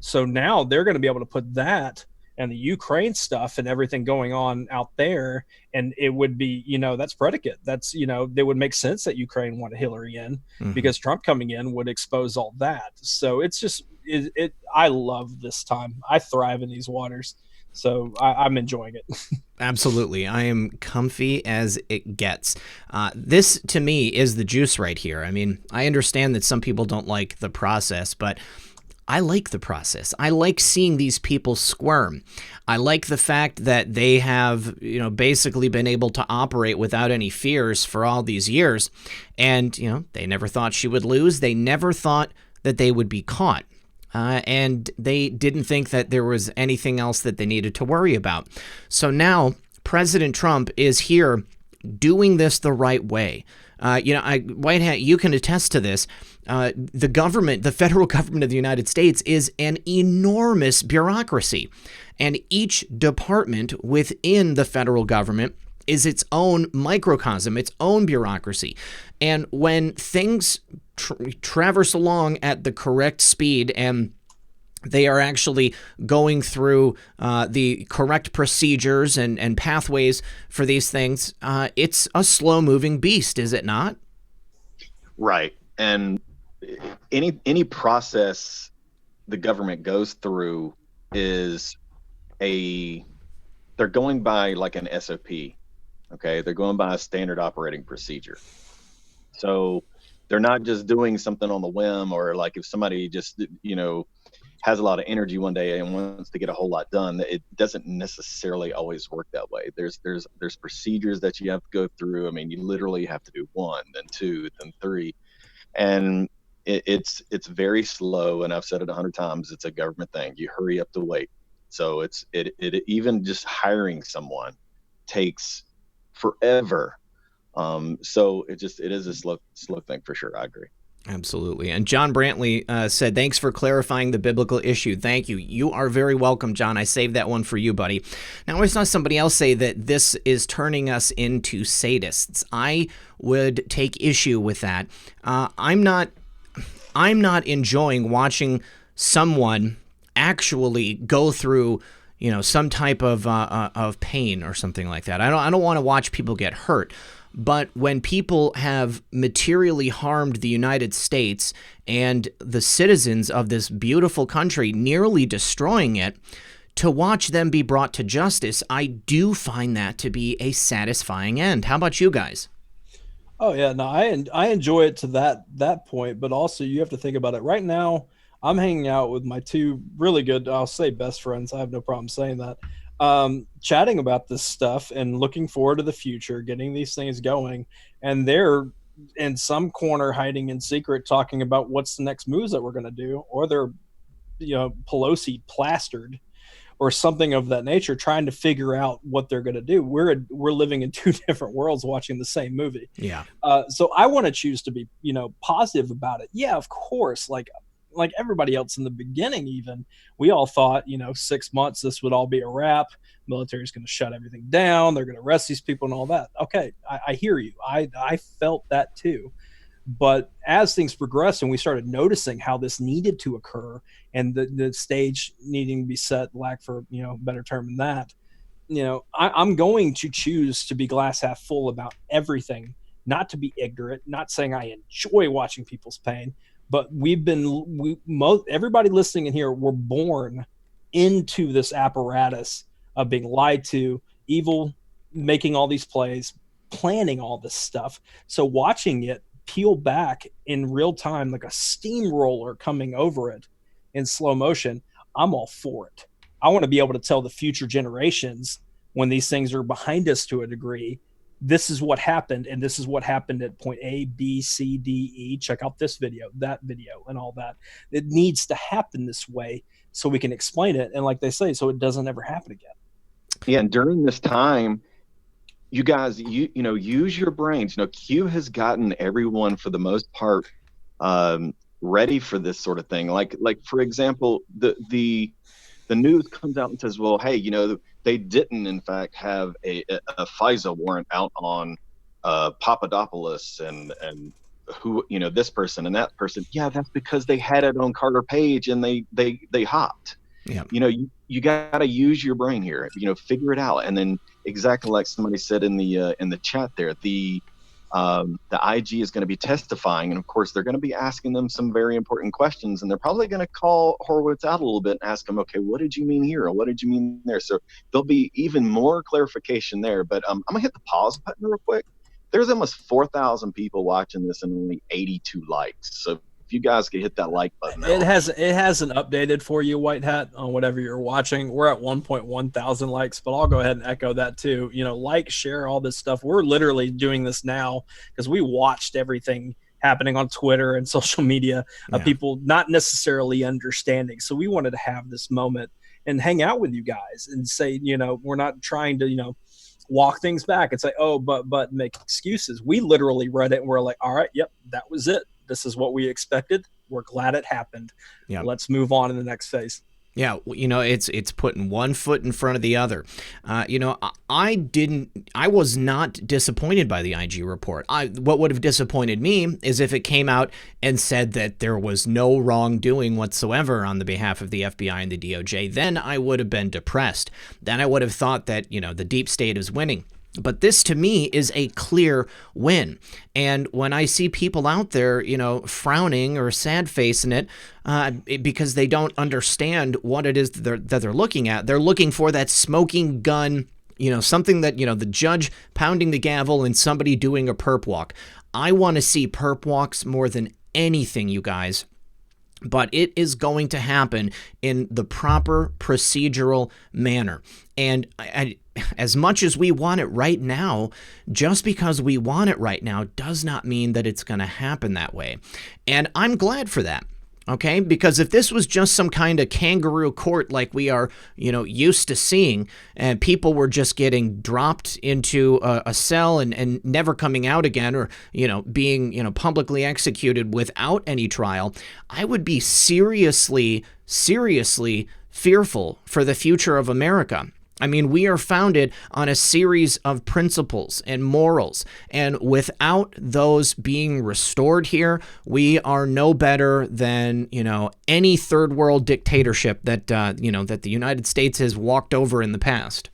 So now they're going to be able to put that and the Ukraine stuff and everything going on out there. And it would be, that's predicate. That's, they would make sense that Ukraine wanted Hillary in, because Trump coming in would expose all that. So it's just, I love this time. I thrive in these waters. So I'm enjoying it. Absolutely. I am comfy as it gets. This, to me, is the juice right here. I mean, I understand that some people don't like the process, but I like the process. I like seeing these people squirm. I like the fact that they have, basically been able to operate without any fears for all these years. And, they never thought she would lose. They never thought that they would be caught. And they didn't think that there was anything else that they needed to worry about. So now President Trump is here doing this the right way. White Hat, you can attest to this. The federal government of the United States is an enormous bureaucracy, and each department within the federal government is its own microcosm, its own bureaucracy. And when things traverse along at the correct speed and they are actually going through the correct procedures and pathways for these things, it's a slow-moving beast, is it not? Right. And any process the government goes through is they're going by like an SOP. Okay. They're going by a standard operating procedure. So they're not just doing something on the whim, or like if somebody just, has a lot of energy one day and wants to get a whole lot done. It doesn't necessarily always work that way. There's procedures that you have to go through. I mean, you literally have to do 1, then 2, then 3. And it's very slow. And I've said it 100 times, it's a government thing. You hurry up to wait. So it even just hiring someone takes forever. So it is a slow thing for sure. I agree. Absolutely. And John Brantley said, thanks for clarifying the biblical issue. Thank you. You are very welcome, John. I saved that one for you, buddy. Now, I saw somebody else say that this is turning us into sadists. I would take issue with that. I'm not enjoying watching someone actually go through, some type of pain or something like that. I don't want to watch people get hurt. But when people have materially harmed the United States and the citizens of this beautiful country, nearly destroying it, to watch them be brought to justice, I do find that to be a satisfying end. How about you guys? Oh yeah, no, I enjoy it to that point, but also you have to think about it. Right now, I'm hanging out with my two really good, I'll say best friends. I have no problem saying that. Chatting about this stuff and looking forward to the future, getting these things going, and they're in some corner hiding in secret talking about what's the next moves that we're going to do, or they're Pelosi plastered or something of that nature, trying to figure out what they're going to do. We're living in two different worlds watching the same movie. Yeah. So I want to choose to be positive about it. Yeah, of course, like everybody else in the beginning, even we all thought 6 months this would all be a wrap. Military's going to shut everything down, they're going to arrest these people and all that. Okay, I hear you. I felt that too, But as things progressed and we started noticing how this needed to occur, and the stage needing to be set, lack for, you know, better term than that, you know, I'm going to choose to be glass half full about everything, not to be ignorant, not saying I enjoy watching people's pain, but everybody listening in here, we're born into this apparatus of being lied to, evil, making all these plays, planning all this stuff. So watching it peel back in real time, like a steamroller coming over it in slow motion, I'm all for it. I want to be able to tell the future generations, when these things are behind us to a degree, this is what happened, and this is what happened at point A, B, C, D, E. Check out this video, that video, and all that. It needs to happen this way so we can explain it, and like they say, so it doesn't ever happen again. Yeah, and during this time, you guys, you know, use your brains. You know, Q has gotten everyone, for the most part, ready for this sort of thing. Like for example, the news comes out and says, well, hey, you know, they didn't in fact have a FISA warrant out on Papadopoulos and who, you know, this person and that person. Yeah, that's because they had it on Carter Page and they hopped. Yeah. You know, you got to use your brain here, you know, figure it out. And then exactly like somebody said in the chat there, the IG is going to be testifying, and of course they're going to be asking them some very important questions, and they're probably going to call Horowitz out a little bit and ask him, okay, what did you mean here, or what did you mean there? So there'll be even more clarification there. But I'm gonna hit the pause button real quick. There's almost 4,000 people watching this and only 82 likes. So if you guys could hit that like button. It hasn't updated for you, White Hat, on whatever you're watching. We're at 1.1 thousand likes, but I'll go ahead and echo that too. You know, like, share all this stuff. We're literally doing this now because we watched everything happening on Twitter and social media of people not necessarily understanding. So we wanted to have this moment and hang out with you guys and say, you know, we're not trying to, you know, walk things back and say, oh, but make excuses. We literally read it and we're like, all right, yep, that was it. This is what we expected. We're glad it happened. Yeah. Let's move on in the next phase. Yeah, you know, it's putting one foot in front of the other. You know, I was not disappointed by the IG report. What would have disappointed me is if it came out and said that there was no wrongdoing whatsoever on the behalf of the FBI and the DOJ. Then I would have been depressed. Then I would have thought that, you know, the deep state is winning. But this, to me, is a clear win. And when I see people out there, you know, frowning or sad-facing it because they don't understand what it is that they're looking at, they're looking for that smoking gun, you know, something that, you know, the judge pounding the gavel and somebody doing a perp walk. I want to see perp walks more than anything, you guys. But it is going to happen in the proper procedural manner. And as much as we want it right now, just because we want it right now does not mean that it's going to happen that way. And I'm glad for that. Okay, because if this was just some kind of kangaroo court like we are, you know, used to seeing, and people were just getting dropped into a cell and never coming out again, or, you know, being, you know, publicly executed without any trial, I would be seriously fearful for the future of America. I mean, we are founded on a series of principles and morals, and without those being restored here, we are no better than, you know, any third world dictatorship that, you know, that the United States has walked over in the past.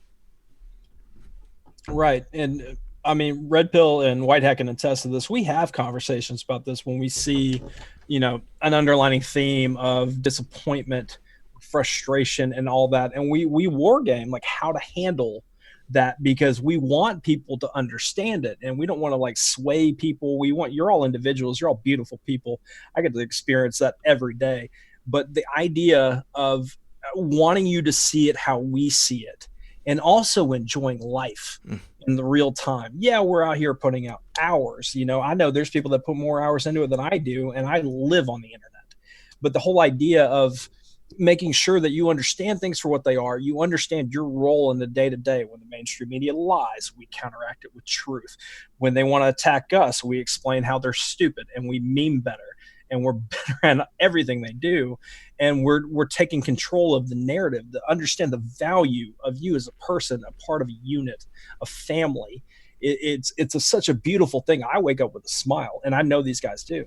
Right. And I mean, Red Pill and White Hat can attest to this. We have conversations about this when we see, you know, an underlining theme of disappointment, frustration, and all that, and we war game like how to handle that, because we want people to understand it, and we don't want to like sway people. You're all individuals, you're all beautiful people. I get to experience that every day, but the idea of wanting you to see it how we see it, and also enjoying life in the real time. Yeah, we're out here putting out hours. You know, I know there's people that put more hours into it than I do, and I live on the internet. But the whole idea of making sure that you understand things for what they are, you understand your role in the day-to-day. When the mainstream media lies, we counteract it with truth. When they want to attack us, we explain how they're stupid, and we meme better, and we're better at everything they do. And we're taking control of the narrative, to understand the value of you as a person, a part of a unit, a family. it's such a beautiful thing. I wake up with a smile, and I know these guys do.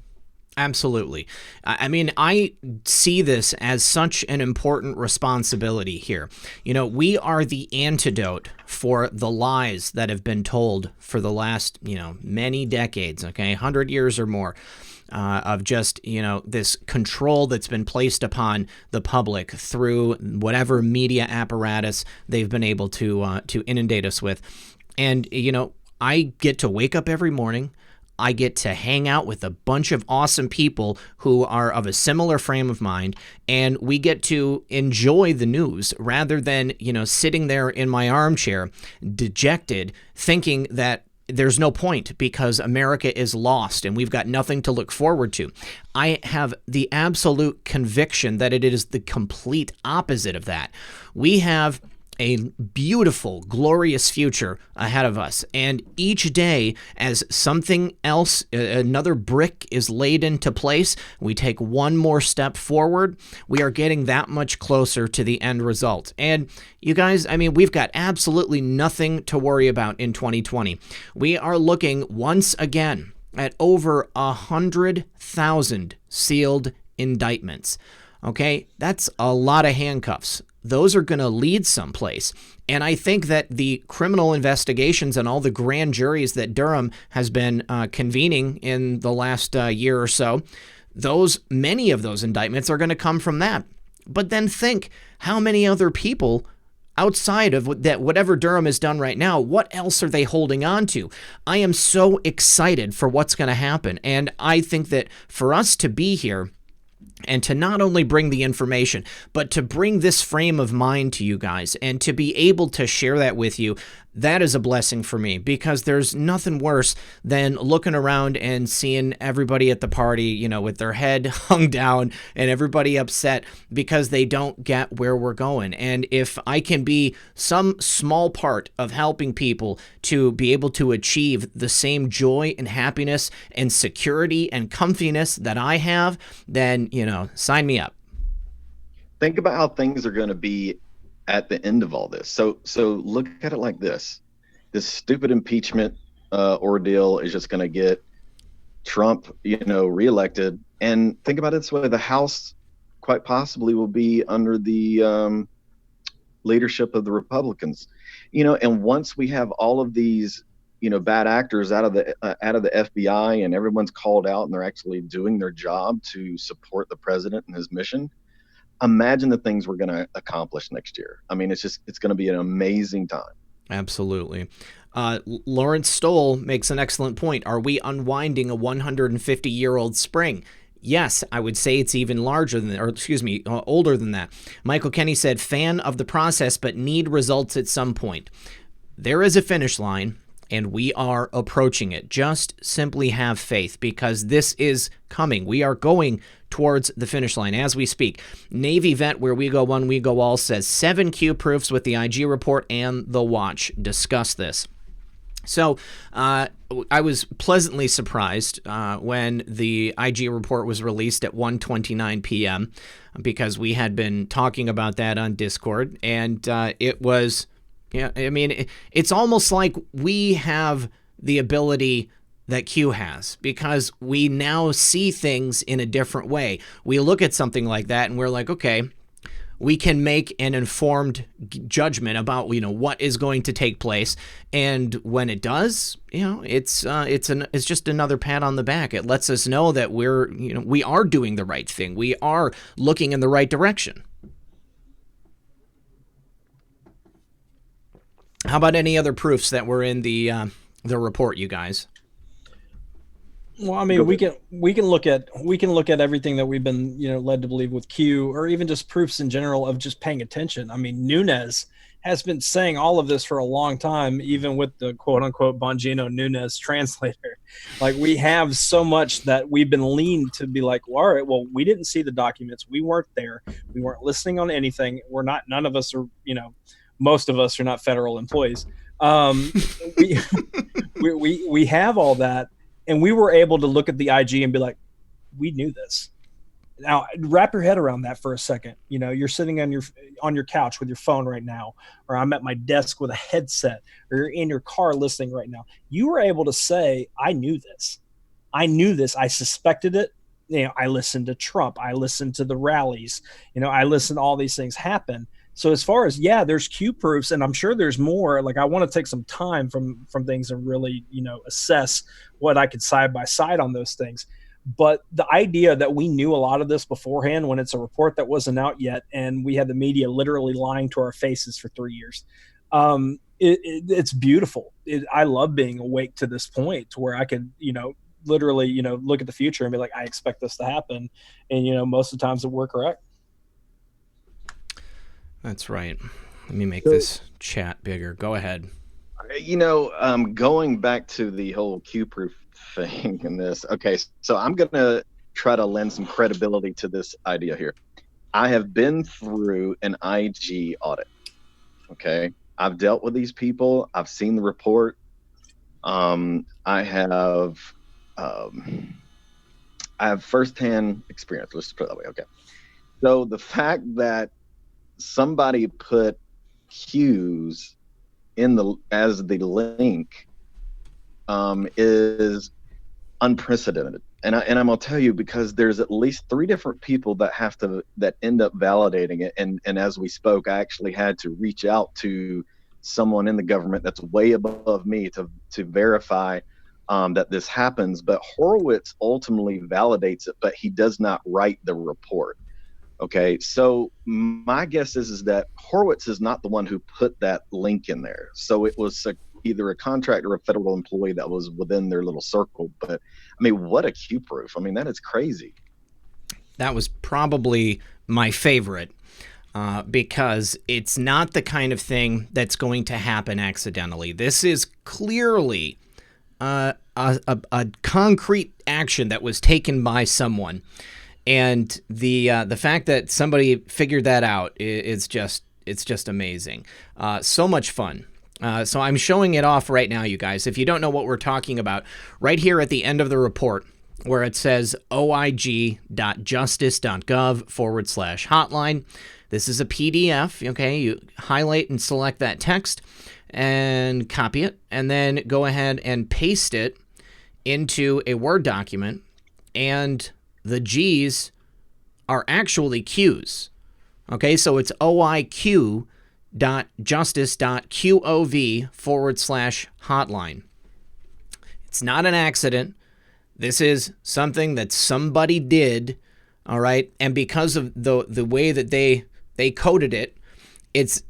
Absolutely. I mean, I see this as such an important responsibility here. You know, we are the antidote for the lies that have been told for the last, many decades, okay, 100 years or more. Of just, this control that's been placed upon the public through whatever media apparatus they've been able to inundate us with. And, I get to wake up every morning. I get to hang out with a bunch of awesome people who are of a similar frame of mind, and we get to enjoy the news rather than, sitting there in my armchair, dejected, thinking that there's no point because America is lost and we've got nothing to look forward to. I have the absolute conviction that it is the complete opposite of that. We have a beautiful, glorious future ahead of us. And each day, as something else, another brick is laid into place, we take one more step forward, we are getting that much closer to the end result. And you guys, I mean, we've got absolutely nothing to worry about in 2020. We are looking once again at over 100,000 sealed indictments. Okay, that's a lot of handcuffs. Those are going to lead someplace. And I think that the criminal investigations and all the grand juries that Durham has been convening in the last year or so, many of those indictments are going to come from that. But then think how many other people outside of that, whatever Durham has done right now, what else are they holding on to? I am so excited for what's going to happen. And I think that for us to be here and to not only bring the information, but to bring this frame of mind to you guys and to be able to share that with you, that is a blessing for me, because there's nothing worse than looking around and seeing everybody at the party, with their head hung down and everybody upset because they don't get where we're going. And if I can be some small part of helping people to be able to achieve the same joy and happiness and security and comfiness that I have, then, sign me up. Think about how things are going to be at the end of all this. So look at it like this. This stupid impeachment ordeal is just going to get Trump, reelected. And think about it this way. The House quite possibly will be under the leadership of the Republicans. And once we have all of these, bad actors out of the FBI and everyone's called out and they're actually doing their job to support the president and his mission, imagine the things we're going to accomplish next year. I mean, it's going to be an amazing time. Absolutely. Lawrence Stoll makes an excellent point. Are we unwinding a 150-year-old spring? Yes, I would say it's even older than that. Michael Kenny said, fan of the process, but need results at some point. There is a finish line, and we are approaching it. Just simply have faith, because this is coming. We are going towards the finish line as we speak. Navy vet, where we go one, we go all, says 7 Q proofs with the IG report and the watch. Discuss this. So I was pleasantly surprised when the IG report was released at 1:29 p.m. because we had been talking about that on Discord, and it was... Yeah, I mean, it's almost like we have the ability that Q has, because we now see things in a different way. We look at something like that and we're like, okay, we can make an informed judgment about, what is going to take place. And when it does, it's just another pat on the back. It lets us know that we are doing the right thing. We are looking in the right direction. How about any other proofs that were in the report, you guys? Well, I mean, we can look at everything that we've been led to believe with Q, or even just proofs in general of just paying attention. I mean, Nunes has been saying all of this for a long time, even with the quote unquote Bongino Nunes translator. Like, we have so much that we've been leaned to be like, well, all right, well, we didn't see the documents, we weren't there, we weren't listening on anything. None of us are, most of us are not federal employees. We have all that, and we were able to look at the IG and be like, we knew this. Now, wrap your head around that for a second. You know, you're sitting on your couch with your phone right now, or I'm at my desk with a headset, or you're in your car listening right now. You were able to say, I knew this. I knew this. I suspected it. You know, I listened to Trump. I listened to the rallies. You know, I listened to all these things happen. So as far as, yeah, there's Q proofs, and I'm sure there's more. Like, I want to take some time from things and really, you know, assess what I could side by side on those things. But the idea that we knew a lot of this beforehand, when it's a report that wasn't out yet, and we had the media literally lying to our faces for 3 years, it's beautiful. I love being awake to this point, to where I could, you know, literally, you know, look at the future and be like, I expect this to happen. And, you know, most of the times we're correct. That's right. Let me make this chat bigger. Go ahead. You know, going back to the whole Q-proof thing in this. Okay, so I'm going to try to lend some credibility to this idea here. I have been through an IG audit. Okay, I've dealt with these people. I've seen the report. I have firsthand experience. Let's put it that way. Okay, so the fact that somebody put Q's in as the link is unprecedented, and I'm gonna tell you, because there's at least 3 different people that end up validating it, and as we spoke, I actually had to reach out to someone in the government that's way above me to verify that this happens. But Horowitz ultimately validates it, but he does not write the report. Okay, so my guess is that Horowitz is not the one who put that link in there. So it was either a contractor or a federal employee that was within their little circle. But I mean, what a Q proof. I mean, that is crazy. That was probably my favorite, because it's not the kind of thing that's going to happen accidentally. This is clearly a concrete action that was taken by someone. And the fact that somebody figured that out is just amazing. So much fun. So I'm showing it off right now, you guys. If you don't know what we're talking about, right here at the end of the report, where it says oig.justice.gov/hotline. This is a PDF, okay? You highlight and select that text and copy it, and then go ahead and paste it into a Word document, and the G's are actually Q's. Okay, so it's oiq.justice.gov/hotline. It's not an accident. This is something that somebody did, all right? And because of the way that they coded it, it's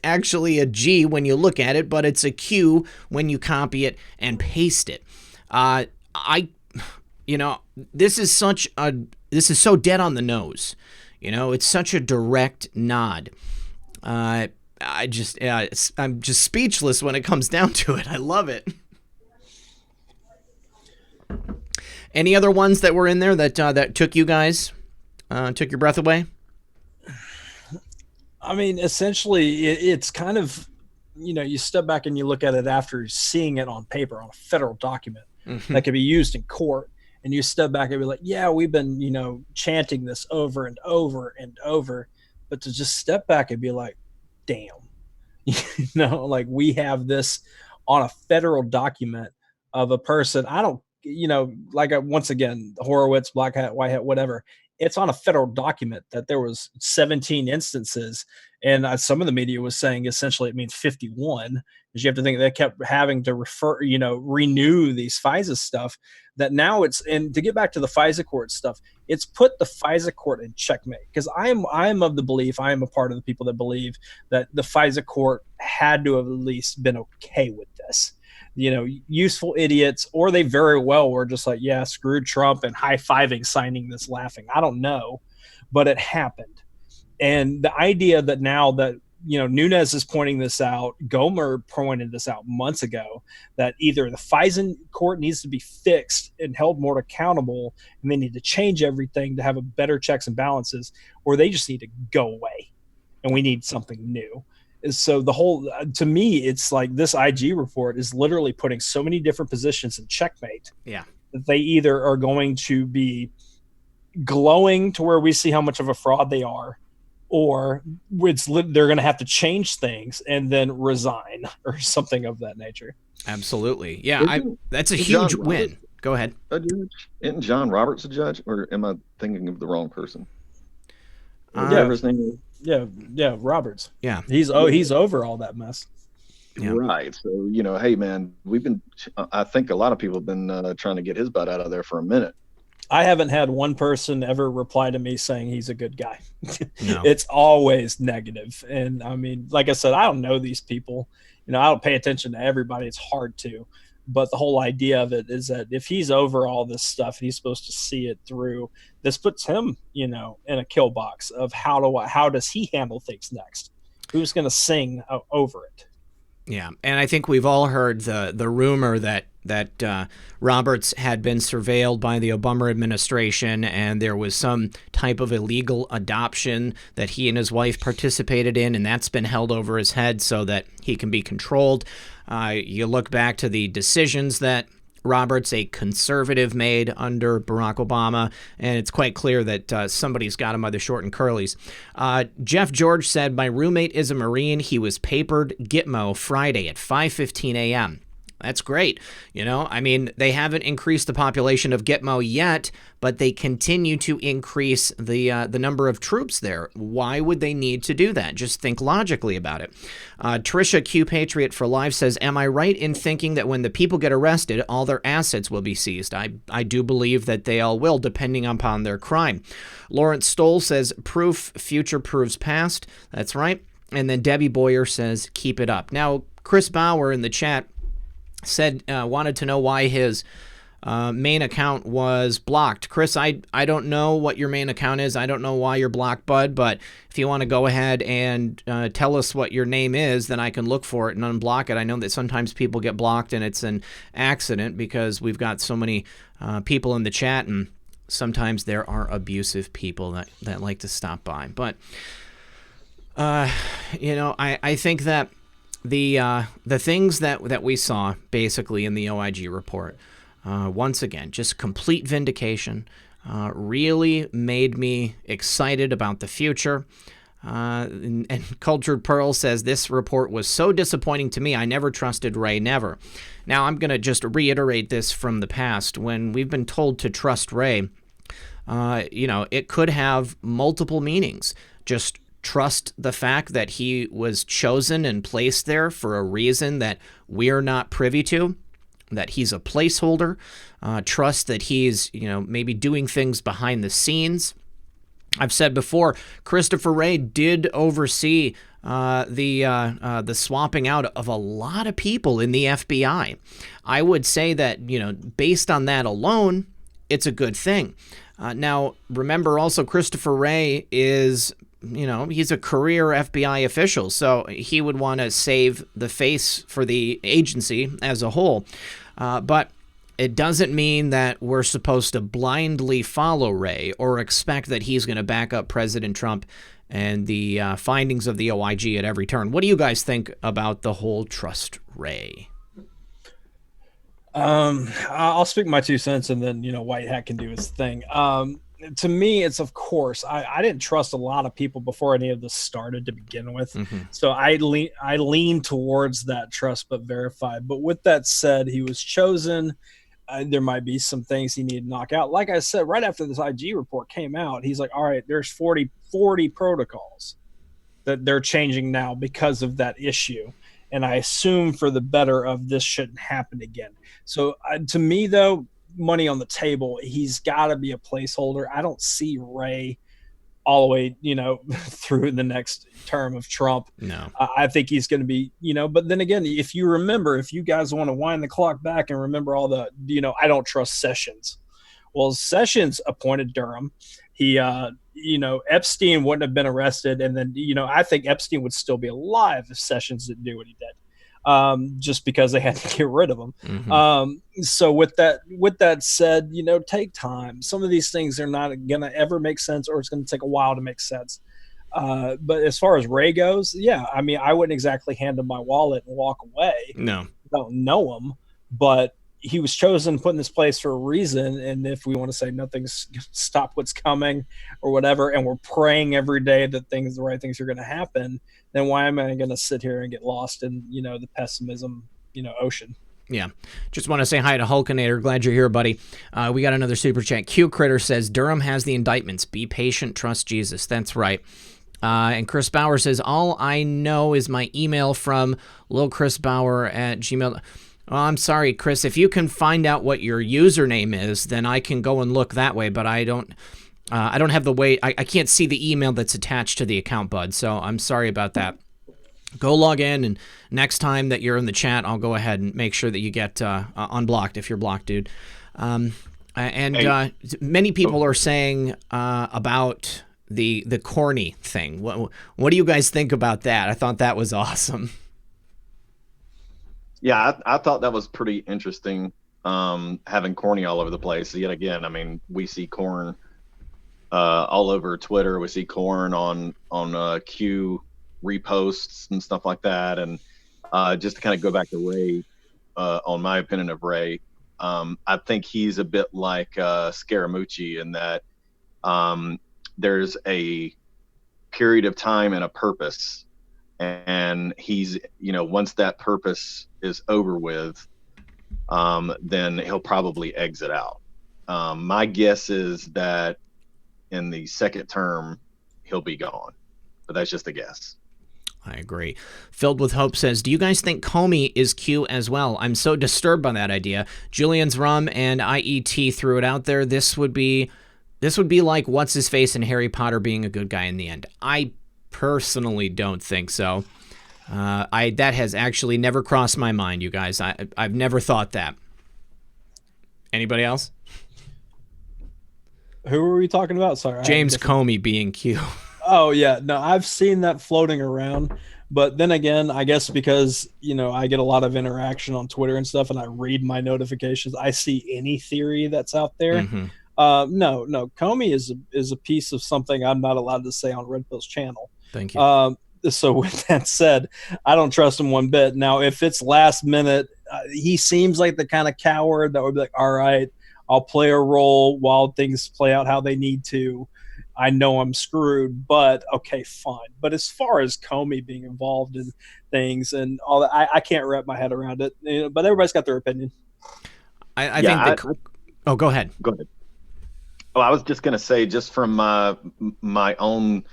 actually a G when you look at it, but it's a Q when you copy it and paste it. You know, this is so dead on the nose. You know, it's such a direct nod. I'm just speechless when it comes down to it. I love it. Any other ones that were in there that took you guys, took your breath away? I mean, essentially, it's kind of, you know, you step back and you look at it after seeing it on paper, on a federal document that could be used in court. And you step back and be like, yeah, we've been, you know, chanting this over and over and over. But to just step back and be like, damn, you know, like, we have this on a federal document of a person. I don't, you know, like, once again, Horowitz, Black Hat, White Hat, whatever. It's on a federal document that there was 17 instances. And some of the media was saying essentially it means 51, because you have to think they kept having to renew these FISA stuff. That now and to get back to the FISA court stuff, it's put the FISA court in checkmate. Because I'm of the belief, I am a part of the people that believe that the FISA court had to have at least been okay with this. You know, useful idiots, or they very well were just like, yeah, screw Trump, and high-fiving, signing this, laughing. I don't know, but it happened. And the idea that now that, you know, Nunes is pointing this out, Gomer pointed this out months ago, that either the FISA court needs to be fixed and held more accountable, and they need to change everything to have a better checks and balances, or they just need to go away, and we need something new. So the whole, to me, it's like this IG report is literally putting so many different positions in checkmate. Yeah. That they either are going to be glowing to where we see how much of a fraud they are, or they're going to have to change things and then resign or something of that nature. Absolutely. Yeah, that's a huge win. Go ahead. A judge? Isn't John Roberts a judge, or am I thinking of the wrong person? Yeah, his name. Yeah, Roberts. Yeah, he's over all that mess. Yeah. Right. So, hey, man, I think a lot of people have been trying to get his butt out of there for a minute. I haven't had one person ever reply to me saying he's a good guy. No. It's always negative. And I mean, like I said, I don't know these people. I don't pay attention to everybody. It's hard to. But the whole idea of it is that if he's over all this stuff, he's supposed to see it through. This puts him, in a kill box of how does he handle things next? Who's going to sing over it? Yeah, and I think we've all heard the rumor that Roberts had been surveilled by the Obama administration, and there was some type of illegal adoption that he and his wife participated in, and that's been held over his head so that he can be controlled. You look back to the decisions that Roberts, a conservative, made under Barack Obama, and it's quite clear that somebody's got him by the short and curlies. Jeff George said, my roommate is a Marine. He was papered Gitmo Friday at 5:15 a.m. That's great. They haven't increased the population of Gitmo yet, but they continue to increase the number of troops there. Why would they need to do that? Just think logically about it. Trisha Q Patriot for Life says, am I right in thinking that when the people get arrested, all their assets will be seized? I do believe that they all will, depending upon their crime. Lawrence Stoll says, proof future proves past. That's right. And then Debbie Boyer says, keep it up. Now, Chris Bauer in the chat said wanted to know why his main account was blocked. Chris, I don't know what your main account is. I don't know why you're blocked, bud, but if you want to go ahead and tell us what your name is, then I can look for it and unblock it. I know that sometimes people get blocked and it's an accident because we've got so many people in the chat, and sometimes there are abusive people that like to stop by. But, I think that the things that we saw basically in the OIG report, once again, just complete vindication, really made me excited about the future. And Cultured Pearl says, this report was so disappointing to me. I never trusted Ray, never. Now, I'm going to just reiterate this from the past. When we've been told to trust Ray, it could have multiple meanings. Just trust the fact that he was chosen and placed there for a reason that we're not privy to, that he's a placeholder. Trust that he's, maybe doing things behind the scenes. I've said before, Christopher Wray did oversee the swapping out of a lot of people in the FBI. I would say that, based on that alone, it's a good thing. Now, remember also, Christopher Wray is, he's a career FBI official, so he would want to save the face for the agency as a whole. But it doesn't mean that we're supposed to blindly follow Ray or expect that he's going to back up President Trump and the findings of the OIG at every turn. What do you guys think about the whole trust Ray? I'll speak my 2 cents, and then, White Hat can do his thing. To me, it's, of course, I didn't trust a lot of people before any of this started to begin with. Mm-hmm. So I lean towards that trust but verify. But with that said, he was chosen. There might be some things he needed to knock out. Like I said, right after this IG report came out, he's like, all right, there's 40 protocols that they're changing now because of that issue. And I assume for the better of this shouldn't happen again. So to me, though, money on the table, he's got to be a placeholder. I don't see Ray all the way, through the next term of Trump. No, I think he's going to be, but then again, if you guys want to wind the clock back and remember all the, I don't trust Sessions. Well, Sessions appointed Durham. He, Epstein wouldn't have been arrested. And then, I think Epstein would still be alive if Sessions didn't do what he did. Just because they had to get rid of them. Mm-hmm. So with that said, take time. Some of these things are not going to ever make sense, or it's going to take a while to make sense. But as far as Ray goes, yeah, I wouldn't exactly hand him my wallet and walk away. No, I don't know him, but he was chosen, put in this place for a reason. And if we want to say nothing's stop what's coming or whatever, and we're praying every day that the right things are going to happen, then why am I going to sit here and get lost in, the pessimism, ocean? Yeah. Just want to say hi to Hulkinator. Glad you're here, buddy. We got another super chat. Q Critter says, Durham has the indictments. Be patient. Trust Jesus. That's right. And Chris Bauer says, all I know is my email from lilchrisbauer@gmail.com. Well, I'm sorry, Chris. If you can find out what your username is, then I can go and look that way. But I don't have the way. I can't see the email that's attached to the account, bud. So I'm sorry about that. Go log in, and next time that you're in the chat, I'll go ahead and make sure that you get unblocked if you're blocked, dude. Many people are saying about the corny thing. What do you guys think about that? I thought that was awesome. Yeah, I thought that was pretty interesting, having corny all over the place. Yet again, I mean, we see corn all over Twitter. We see corn on Q reposts and stuff like that. And just to kind of go back to Ray, on my opinion of Ray, I think he's a bit like Scaramucci in that there's a period of time and a purpose. And he's, once that purpose is over with, then he'll probably exit out. My guess is that in the second term, he'll be gone, but that's just a guess. I agree. Filled with Hope says, do you guys think Comey is Q as well? I'm so disturbed by that idea. Julian's Rum and IET threw it out there. This would be like What's-His-Face and Harry Potter being a good guy in the end. I personally don't think so. That has actually never crossed my mind, you guys. I've never thought that. Anybody else? Who were we talking about? Sorry, James Comey being Q. Oh yeah, no, I've seen that floating around, but then again, I guess because I get a lot of interaction on Twitter and stuff, and I read my notifications, I see any theory that's out there. Mm-hmm. No, Comey is a piece of something I'm not allowed to say on Red Pill's channel. Thank you. So with that said, I don't trust him one bit. Now, if it's last minute, he seems like the kind of coward that would be like, all right, I'll play a role while things play out how they need to. I know I'm screwed, but okay, fine. But as far as Comey being involved in things and all that, I can't wrap my head around it. But everybody's got their opinion. I think oh, go ahead. Go ahead. Oh, I was just going to say, just from my own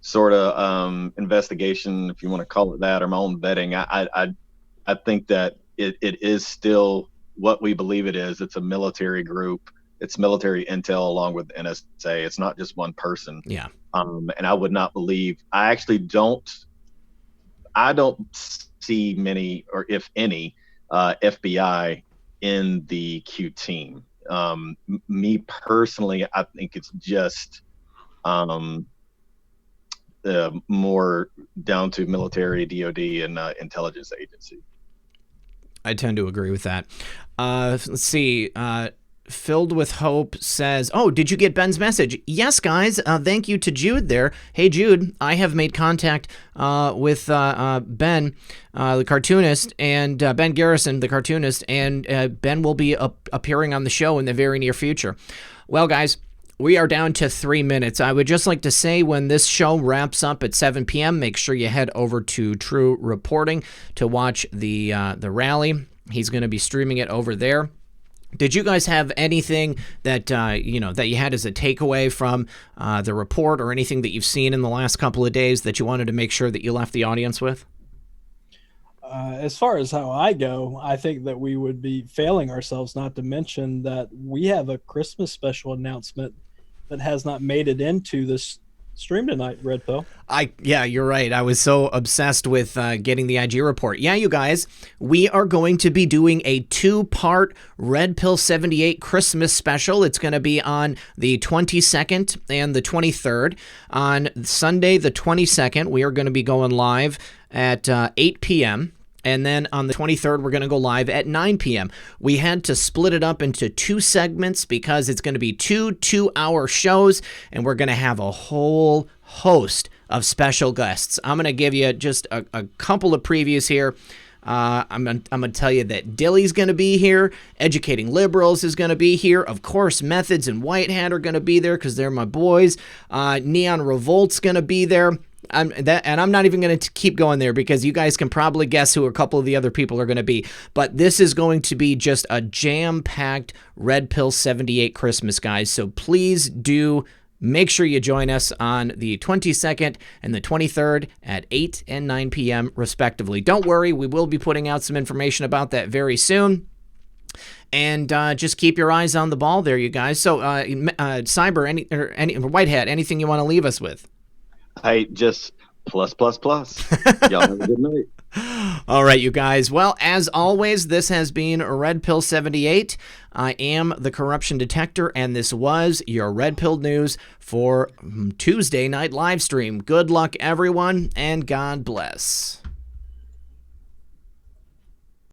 sort of investigation, if you want to call it that, or my own vetting, I think that it is still what we believe it is. It's a military group. It's military intel along with NSA. It's not just one person. Yeah. And I would not believe. I actually don't see many, or if any, FBI in the Q team. Me personally, I think it's just more down to military, DOD, and intelligence agency. I tend to agree with that. Let's see. Filled with Hope says, oh, did you get Ben's message? Yes, guys. Thank you to Jude there. Hey, Jude, I have made contact with Ben, the cartoonist, and Ben Garrison, the cartoonist, and Ben will be appearing on the show in the very near future. Well, guys, we are down to 3 minutes. I would just like to say, when this show wraps up at 7 p.m., make sure you head over to True Reporting to watch the rally. He's going to be streaming it over there. Did you guys have anything that that you had as a takeaway from the report, or anything that you've seen in the last couple of days that you wanted to make sure that you left the audience with? As far as how I go, I think that we would be failing ourselves not to mention that we have a Christmas special announcement that has not made it into this stream tonight, Red Pill. Yeah, you're right. I was so obsessed with getting the IG report. Yeah, you guys, we are going to be doing a 2-part RedPill78 Christmas special. It's going to be on the 22nd and the 23rd. On Sunday, the 22nd, we are going to be going live at 8 p.m., and then on the 23rd, we're going to go live at 9 p.m. We had to split it up into 2 segments because it's going to be 2 2-hour shows, and we're going to have a whole host of special guests. I'm going to give you just a couple of previews here. I'm gonna tell you that Dilly's gonna be here. Educating Liberals is gonna be here. Of course, Methods and White Hat are gonna be there because they're my boys. Neon Revolt's gonna be there. I'm not even going to keep going there because you guys can probably guess who a couple of the other people are going to be. But this is going to be just a jam-packed RedPill78 Christmas, guys. So please do make sure you join us on the 22nd and the 23rd at 8 and 9 p.m. respectively. Don't worry, we will be putting out some information about that very soon. And just keep your eyes on the ball there, you guys. So, Cyber, any White Hat, anything you want to leave us with? Hey, just plus. Y'all have a good night. All right, you guys. Well, as always, this has been RedPill78. I am the Corruption Detector, and this was your Red Pill News for Tuesday night live stream. Good luck, everyone, and God bless.